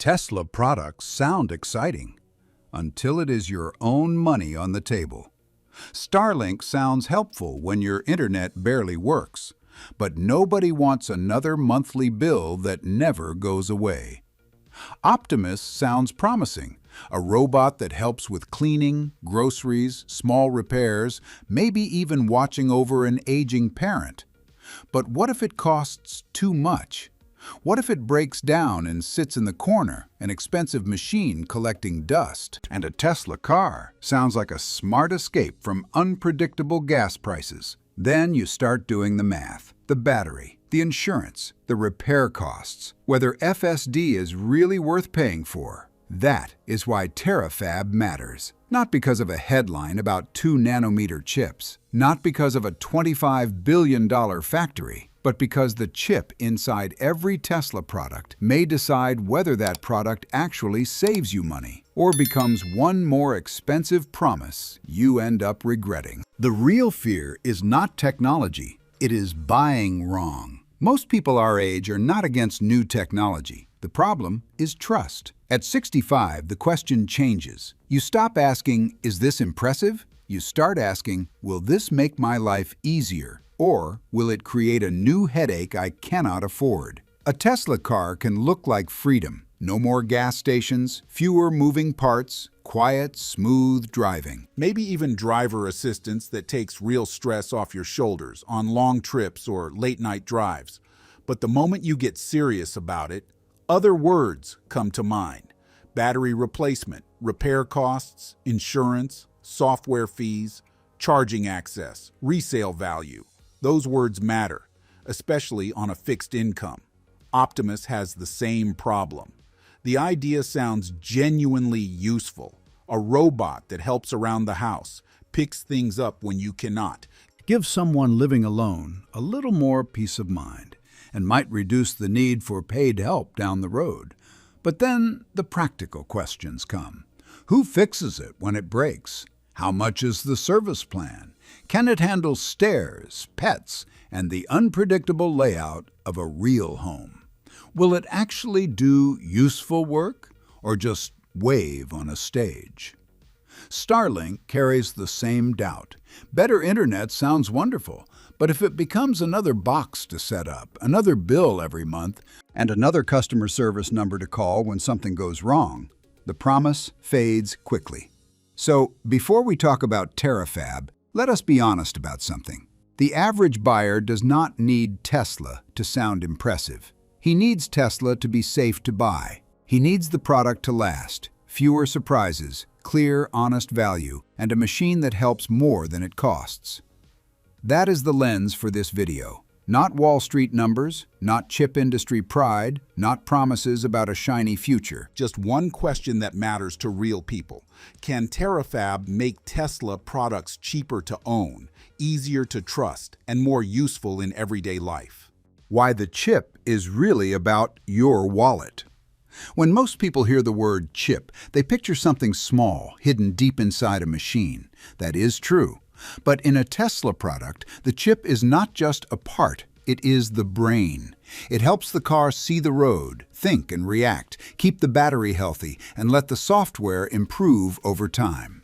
Tesla products sound exciting until it is your own money on the table. Starlink sounds helpful when your internet barely works, but nobody wants another monthly bill that never goes away. Optimus sounds promising, a robot that helps with cleaning, groceries, small repairs, maybe even watching over an aging parent. But what if it costs too much? What if it breaks down and sits in the corner, an expensive machine collecting dust? And a Tesla car sounds like a smart escape from unpredictable gas prices. Then you start doing the math, the battery, the insurance, the repair costs, whether FSD is really worth paying for. That is why Terafab matters. Not because of a headline about 2-nanometer chips, not because of a $25 billion factory, but because the chip inside every Tesla product may decide whether that product actually saves you money or becomes one more expensive promise you end up regretting. The real fear is not technology, it is buying wrong. Most people our age are not against new technology. The problem is trust. At 65, the question changes. You stop asking, "Is this impressive?" You start asking, "Will this make my life easier? Or will it create a new headache I cannot afford?" A Tesla car can look like freedom. No more gas stations, fewer moving parts, quiet, smooth driving. Maybe even driver assistance that takes real stress off your shoulders on long trips or late-night drives. But the moment you get serious about it, other words come to mind. Battery replacement, repair costs, insurance, software fees, charging access, resale value. Those words matter, especially on a fixed income. Optimus has the same problem. The idea sounds genuinely useful. A robot that helps around the house, picks things up when you cannot. Give someone living alone a little more peace of mind and might reduce the need for paid help down the road. But then the practical questions come. Who fixes it when it breaks? How much is the service plan? Can it handle stairs, pets, and the unpredictable layout of a real home? Will it actually do useful work or just wave on a stage? Starlink carries the same doubt. Better internet sounds wonderful, but if it becomes another box to set up, another bill every month, and another customer service number to call when something goes wrong, the promise fades quickly. So, before we talk about Terafab, let us be honest about something. The average buyer does not need Tesla to sound impressive. He needs Tesla to be safe to buy. He needs the product to last, fewer surprises, clear, honest value, and a machine that helps more than it costs. That is the lens for this video. Not Wall Street numbers, not chip industry pride, not promises about a shiny future. Just one question that matters to real people. Can Terafab make Tesla products cheaper to own, easier to trust, and more useful in everyday life? Why the chip is really about your wallet. When most people hear the word chip, they picture something small, hidden deep inside a machine. That is true. But in a Tesla product, the chip is not just a part, it is the brain. It helps the car see the road, think and react, keep the battery healthy, and let the software improve over time.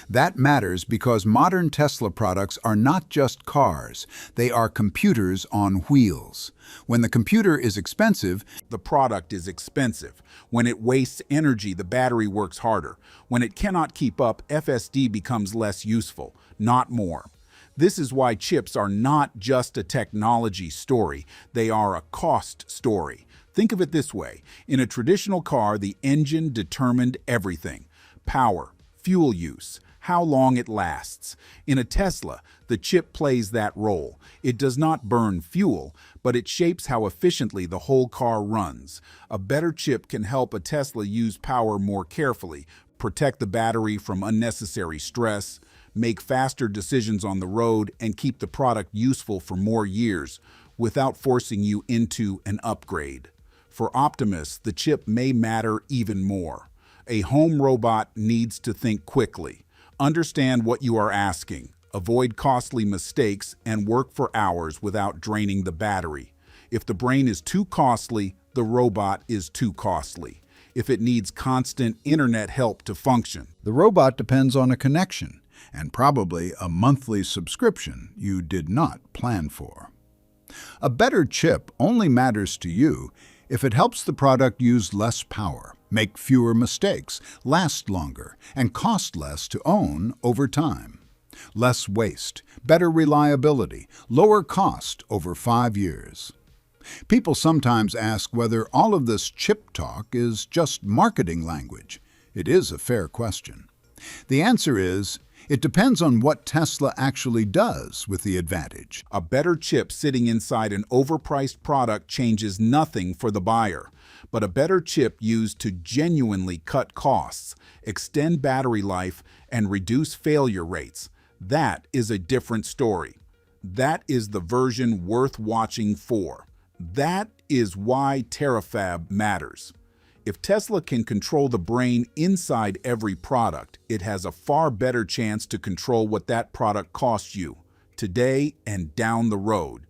That matters because modern Tesla products are not just cars, they are computers on wheels. When the computer is expensive, the product is expensive. When it wastes energy, the battery works harder. When it cannot keep up, FSD becomes less useful, not more. This is why chips are not just a technology story, they are a cost story. Think of it this way. In a traditional car, the engine determined everything. Power, fuel use, how long it lasts. In a Tesla, the chip plays that role. It does not burn fuel, but it shapes how efficiently the whole car runs. A better chip can help a Tesla use power more carefully, protect the battery from unnecessary stress, make faster decisions on the road, and keep the product useful for more years without forcing you into an upgrade. For Optimus, the chip may matter even more. A home robot needs to think quickly, understand what you are asking, avoid costly mistakes, and work for hours without draining the battery. If the brain is too costly, the robot is too costly. if it needs constant internet help to function. The robot depends on a connection and probably a monthly subscription you did not plan for. A better chip only matters to you if it helps the product use less power, make fewer mistakes, last longer, and cost less to own over time. Less waste, better reliability, lower cost over 5 years. People sometimes ask whether all of this chip talk is just marketing language. It is a fair question. The answer is, it depends on what Tesla actually does with the advantage. A better chip sitting inside an overpriced product changes nothing for the buyer, but a better chip used to genuinely cut costs, extend battery life, and reduce failure rates, that is a different story. That is the version worth watching for. That is why Terafab matters. If Tesla can control the brain inside every product, it has a far better chance to control what that product costs you, today and down the road.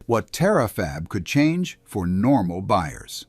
What Terafab could change for normal buyers.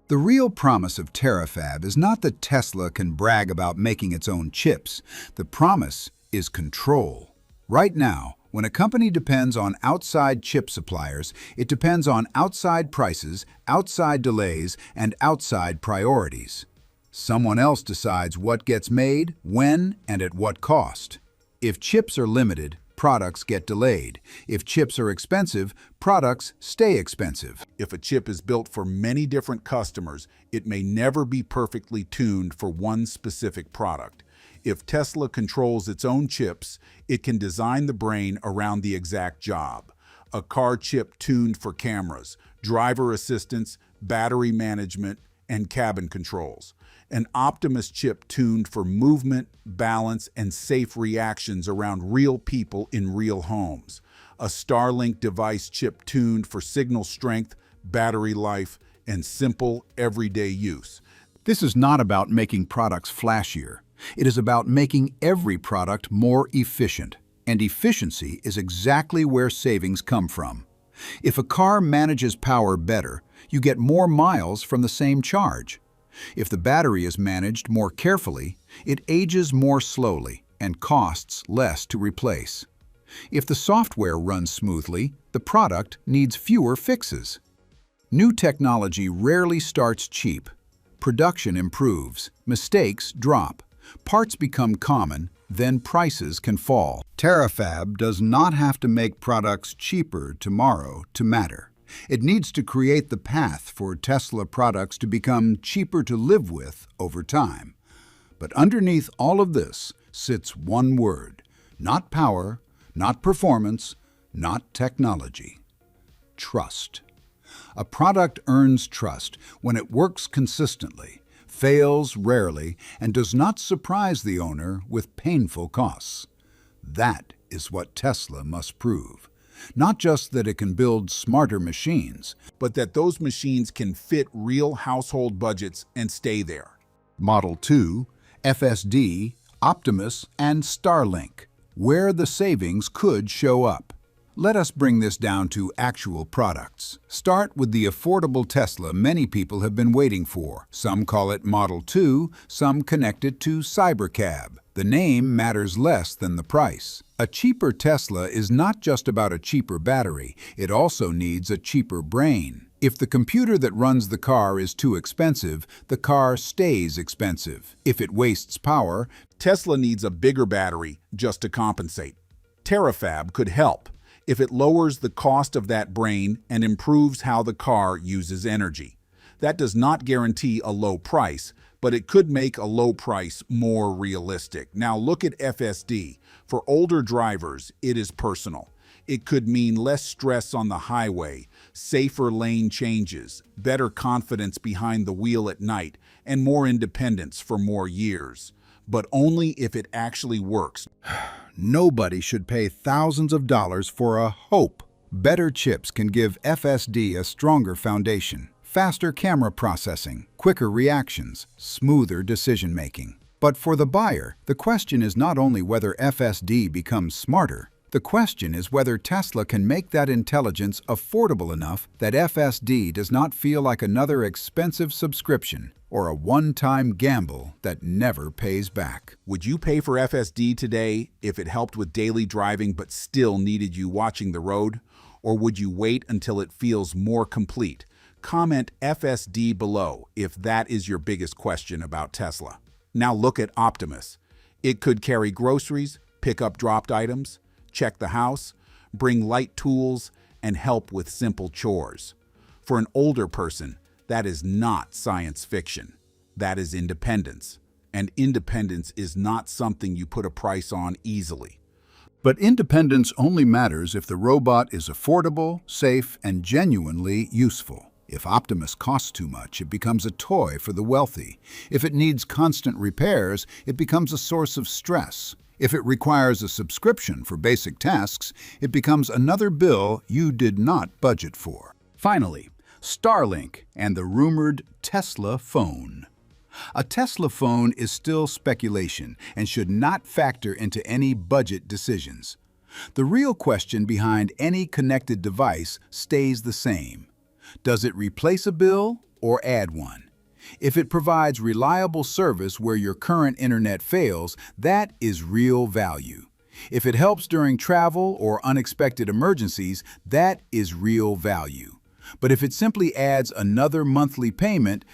The real promise of Terafab is not that Tesla can brag about making its own chips. The promise is control. Right now, when a company depends on outside chip suppliers, it depends on outside prices, outside delays, and outside priorities. Someone else decides what gets made, when, and at what cost. If chips are limited, products get delayed. If chips are expensive, products stay expensive. If a chip is built for many different customers, it may never be perfectly tuned for one specific product. If Tesla controls its own chips, it can design the brain around the exact job. A car chip tuned for cameras, driver assistance, battery management, and cabin controls. An Optimus chip tuned for movement, balance, and safe reactions around real people in real homes. A Starlink device chip tuned for signal strength, battery life, and simple, everyday use. This is not about making products flashier. It is about making every product more efficient, and efficiency is exactly where savings come from. If a car manages power better, you get more miles from the same charge. If the battery is managed more carefully, it ages more slowly and costs less to replace. If the software runs smoothly, the product needs fewer fixes. New technology rarely starts cheap. Production improves, mistakes drop. Parts become common, then prices can fall. Terafab does not have to make products cheaper tomorrow to matter. It needs to create the path for Tesla products to become cheaper to live with over time. But underneath all of this sits one word: not power, not performance, not technology. Trust. A product earns trust when it works consistently, fails rarely, and does not surprise the owner with painful costs. That is what Tesla must prove. Not just that it can build smarter machines, but that those machines can fit real household budgets and stay there. Model 2, FSD, Optimus, and Starlink, where the savings could show up. Let us bring this down to actual products. Start with the affordable Tesla many people have been waiting for. Some call it Model 2, some connect it to Cybercab. The name matters less than the price. A cheaper Tesla is not just about a cheaper battery, it also needs a cheaper brain. If the computer that runs the car is too expensive, the car stays expensive. If it wastes power, Tesla needs a bigger battery just to compensate. Terafab could help if it lowers the cost of that brain and improves how the car uses energy. That does not guarantee a low price, but it could make a low price more realistic. Now look at FSD. For older drivers, it is personal. It could mean less stress on the highway, safer lane changes, better confidence behind the wheel at night, and more independence for more years. But only if it actually works. Nobody should pay thousands of dollars for a hope. Better chips can give FSD a stronger foundation, faster camera processing, quicker reactions, smoother decision-making. But for the buyer, the question is not only whether FSD becomes smarter, the question is whether Tesla can make that intelligence affordable enough that FSD does not feel like another expensive subscription. or a one-time gamble that never pays back? Would you pay for FSD today if it helped with daily driving but still needed you watching the road? Or would you wait until it feels more complete? Comment FSD below if that is your biggest question about Tesla. Now look at Optimus. It could carry groceries, pick up dropped items, check the house, bring light tools, and help with simple chores. For an older person, that is not science fiction. That is independence. And independence is not something you put a price on easily. But independence only matters if the robot is affordable, safe, and genuinely useful. If Optimus costs too much, it becomes a toy for the wealthy. If it needs constant repairs, it becomes a source of stress. If it requires a subscription for basic tasks, it becomes another bill you did not budget for. Finally, Starlink and the rumored Tesla phone. A Tesla phone is still speculation and should not factor into any budget decisions. The real question behind any connected device stays the same. Does it replace a bill or add one? If it provides reliable service where your current internet fails, that is real value. If it helps during travel or unexpected emergencies, that is real value. But if it simply adds another monthly payment,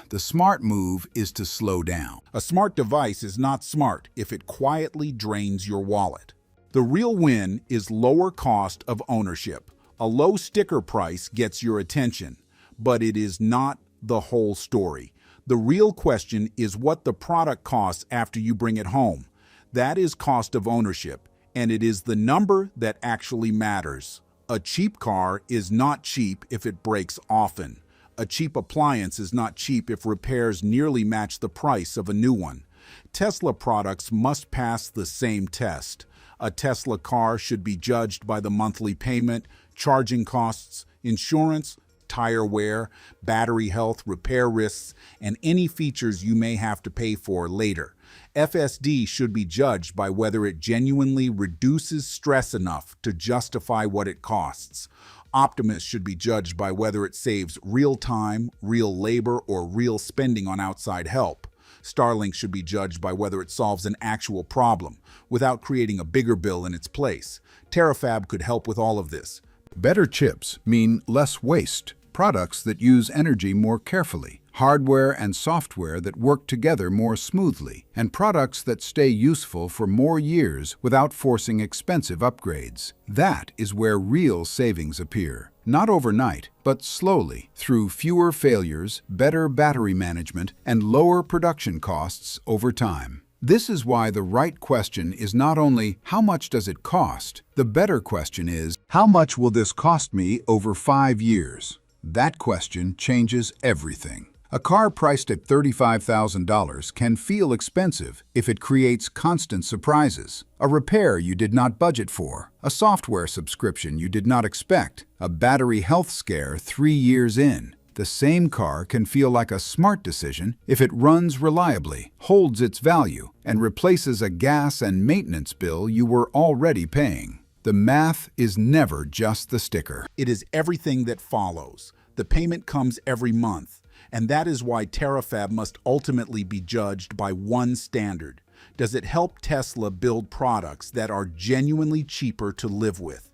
the smart move is to slow down. A smart device is not smart if it quietly drains your wallet. The real win is lower cost of ownership. A low sticker price gets your attention, but it is not the whole story. The real question is what the product costs after you bring it home. That is cost of ownership, and it is the number that actually matters. A cheap car is not cheap if it breaks often. A cheap appliance is not cheap if repairs nearly match the price of a new one. Tesla products must pass the same test. A Tesla car should be judged by the monthly payment, charging costs, insurance, tire wear, battery health, repair risks, and any features you may have to pay for later. FSD should be judged by whether it genuinely reduces stress enough to justify what it costs. Optimus should be judged by whether it saves real time, real labor, or real spending on outside help. Starlink should be judged by whether it solves an actual problem, without creating a bigger bill in its place. Terafab could help with all of this. Better chips mean less waste, products that use energy more carefully, hardware and software that work together more smoothly, and products that stay useful for more years without forcing expensive upgrades. That is where real savings appear. Not overnight, but slowly, through fewer failures, better battery management, and lower production costs over time. This is why the right question is not only how much does it cost, the better question is how much will this cost me over 5 years? That question changes everything. A car priced at $35,000 can feel expensive if it creates constant surprises, a repair you did not budget for, a software subscription you did not expect, a battery health scare 3 years in. The same car can feel like a smart decision if it runs reliably, holds its value, and replaces a gas and maintenance bill you were already paying. The math is never just the sticker. It is everything that follows. The payment comes every month, and that is why Terafab must ultimately be judged by one standard. Does it help Tesla build products that are genuinely cheaper to live with?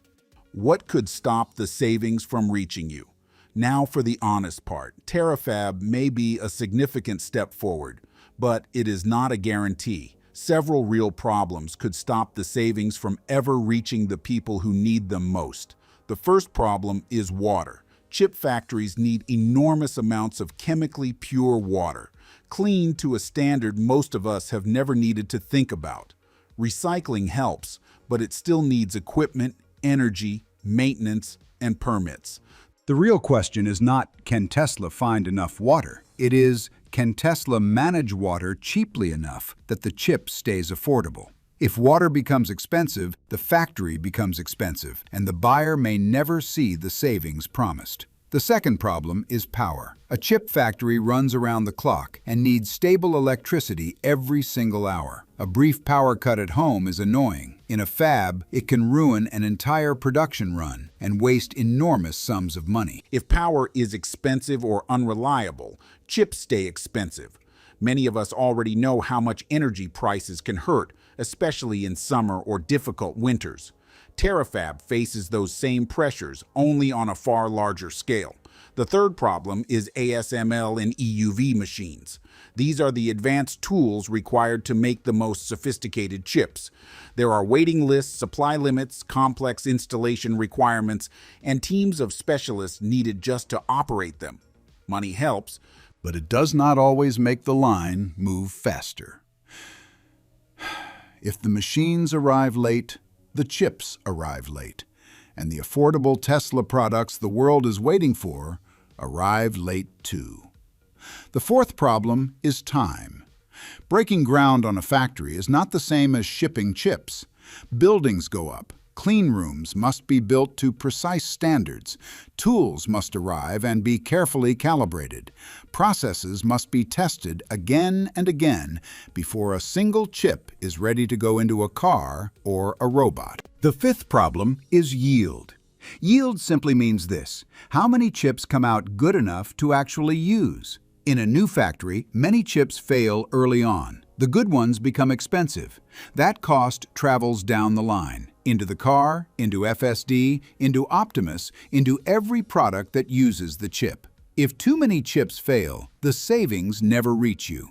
What could stop the savings from reaching you? Now for the honest part. Terafab may be a significant step forward, but it is not a guarantee. Several real problems could stop the savings from ever reaching the people who need them most. The first problem is water. Chip factories need enormous amounts of chemically pure water, clean to a standard most of us have never needed to think about. Recycling helps, but it still needs equipment, energy, maintenance, and permits. The real question is not, can Tesla find enough water? It is, can Tesla manage water cheaply enough that the chip stays affordable? If water becomes expensive, the factory becomes expensive, and the buyer may never see the savings promised. The second problem is power. A chip factory runs around the clock and needs stable electricity every single hour. A brief power cut at home is annoying. In a fab, it can ruin an entire production run and waste enormous sums of money. If power is expensive or unreliable, chips stay expensive. Many of us already know how much energy prices can hurt, especially in summer or difficult winters. Terafab faces those same pressures, only on a far larger scale. The third problem is ASML and EUV machines. These are the advanced tools required to make the most sophisticated chips. There are waiting lists, supply limits, complex installation requirements, and teams of specialists needed just to operate them. Money helps, but it does not always make the line move faster. If the machines arrive late, the chips arrive late, and the affordable Tesla products the world is waiting for arrive late too. The fourth problem is time. Breaking ground on a factory is not the same as shipping chips. Buildings go up. Clean rooms must be built to precise standards. Tools must arrive and be carefully calibrated. Processes must be tested again and again before a single chip is ready to go into a car or a robot. The fifth problem is yield. Yield simply means this: how many chips come out good enough to actually use? In a new factory, many chips fail early on. The good ones become expensive. That cost travels down the line, into the car, into FSD, into Optimus, into every product that uses the chip. If too many chips fail, the savings never reach you.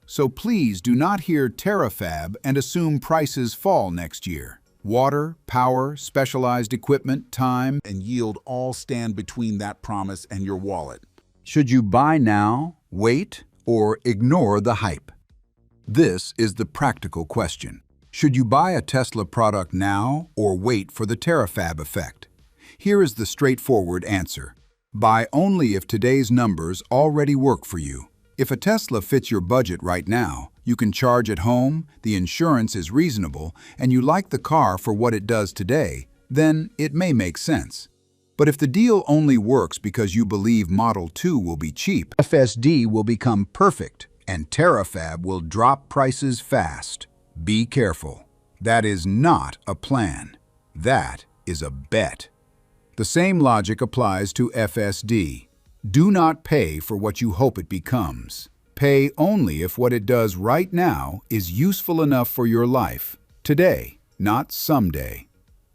So please do not hear Terafab and assume prices fall next year. Water, power, specialized equipment, time, and yield all stand between that promise and your wallet. Should you buy now, wait, or ignore the hype? This is the practical question. Should you buy a Tesla product now or wait for the Terafab effect? Here is the straightforward answer. Buy only if today's numbers already work for you. If a Tesla fits your budget right now, you can charge at home, the insurance is reasonable, and you like the car for what it does today, then it may make sense. But if the deal only works because you believe Model 2 will be cheap, FSD will become perfect, and Terafab will drop prices fast. Be careful. That is not a plan. That is a bet. The same logic applies to FSD. Do not pay for what you hope it becomes. Pay only if what it does right now is useful enough for your life, today, not someday.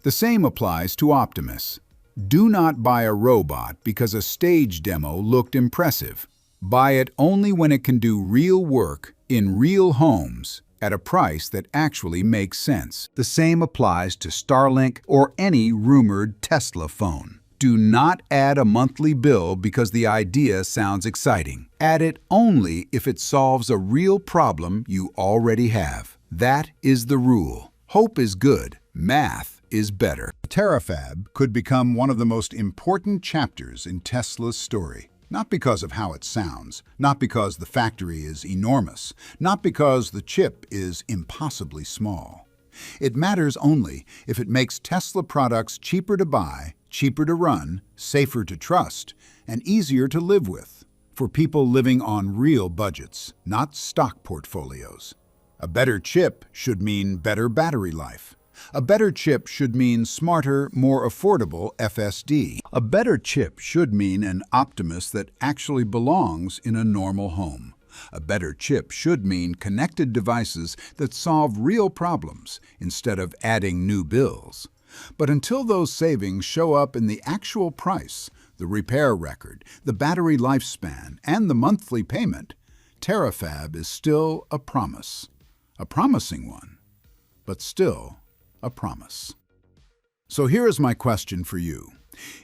The same applies to Optimus. Do not buy a robot because a stage demo looked impressive. Buy it only when it can do real work in real homes at a price that actually makes sense. The same applies to Starlink or any rumored Tesla phone. Do not add a monthly bill because the idea sounds exciting. Add it only if it solves a real problem you already have. That is the rule. Hope is good. Math is better. Terafab could become one of the most important chapters in Tesla's story. Not because of how it sounds, not because the factory is enormous, not because the chip is impossibly small. It matters only if it makes Tesla products cheaper to buy, cheaper to run, safer to trust, and easier to live with, for people living on real budgets, not stock portfolios. A better chip should mean better battery life. A better chip should mean smarter, more affordable FSD. A better chip should mean an Optimus that actually belongs in a normal home. A better chip should mean connected devices that solve real problems instead of adding new bills. But until those savings show up in the actual price, the repair record, the battery lifespan, and the monthly payment, Terafab is still a promise. A promising one, but still a promise. So here is my question for you.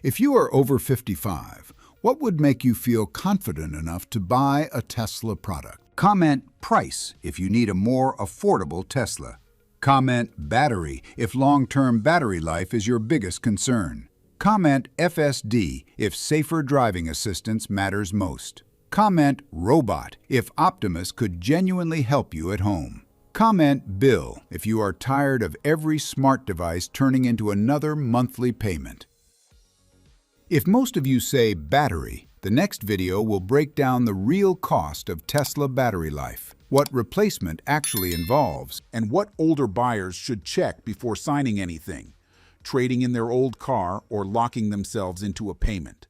If you are over 55, what would make you feel confident enough to buy a Tesla product? Comment price if you need a more affordable Tesla. Comment battery if long-term battery life is your biggest concern. Comment FSD if safer driving assistance matters most. Comment robot if Optimus could genuinely help you at home. Comment bill if you are tired of every smart device turning into another monthly payment. If most of you say battery, the next video will break down the real cost of Tesla battery life. what replacement actually involves, and what older buyers should check before signing anything, trading in their old car or locking themselves into a payment.